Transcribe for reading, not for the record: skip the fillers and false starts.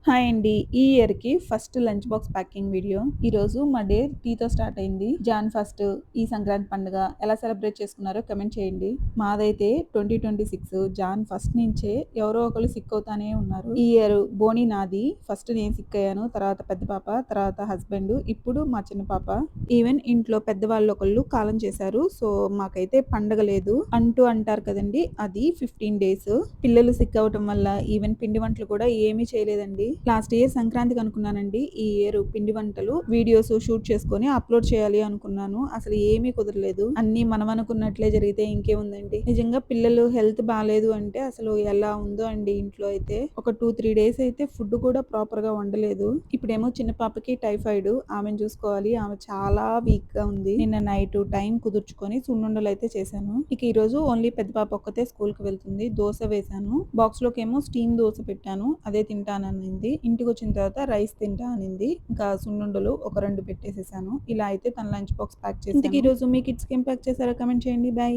Hi అండి. ఈ ఇయర్‌కి first lunch box packing video. ఈరోజు మా డే టీతో స్టార్ట్ అయింది. జాన్ ఫస్ట్ ఈ సంక్రాంతి పండుగ ఎలా సెలబ్రేట్ చేసుకున్నారో కమెంట్ చేయండి. మాదైతే 2026 జాన్ ఫస్ట్ నుంచే ఎవరో ఒకళ్ళు సిక్ అవుతానే ఉన్నారు. ఈ ఇయర్ బోనీ నాది. ఫస్ట్ నేను సిక్ అయ్యాను. తర్వాత పెద్ద పాప, తర్వాత హస్బెండ్, ఇప్పుడు మా చిన్న పాప. ఈవెన్ ఇంట్లో పెద్దవాళ్ళు ఒకళ్ళు కాలం చేశారు. సో మాకైతే పండగ లేదు అంటూ అంటారు కదండి. అది 15 డేస్. పిల్లలు సిక్ అవ్వటం వల్ల ఈవెన్ పిండి వంటలు కూడా ఏమీ చేయలేదండి. లాస్ట్ ఇయర్ సంక్రాంతికి అనుకున్నానండి. ఈ ఇయర్ పిండి వంటలు వీడియోస్ షూట్ చేసుకొని అప్లోడ్ చేయాలి అనుకున్నాను. అసలు ఏమీ కుదరలేదు. అన్నీ మనం అనుకున్నట్లే జరిగితే ఇంకేముందండి. నిజంగా పిల్లలు హెల్త్ బాలేదు అంటే అసలు ఎలా ఉందో అండి ఇంట్లో అయితే. ఒక 2-3 డేస్ అయితే ఫుడ్ కూడా ప్రాపర్ గా వండలేదు. ఇప్పుడేమో చిన్న పాపకి టైఫాయిడ్. ఆమెను చూసుకోవాలి. ఆమె చాలా వీక్ గా ఉంది. నిన్న నైట్ టైం కుదుర్చుకొని సున్నుండలు అయితే చేశాను. ఇక ఈ రోజు ఓన్లీ పెద్ద పాప ఒక్కతే స్కూల్ కి వెళ్తుంది. దోశ వేశాను. బాక్స్ లోకి ఏమో స్టీమ్ దోశ పెట్టాను. అదే తింటాననింది. ఇంటికి వచ్చిన తర్వాత రైస్ తింటా అనింది. ఇంకా సున్నుండలు ఒక 2 పెట్టేసేసాను. ఇలా అయితే తన లంచ్ బాక్స్ ప్యాక్ చేశాను. ఇంతకీ ఈ రోజు మీ కిడ్స్ కి ఏం ప్యాక్ చేశారో కమెంట్ చేయండి. బై.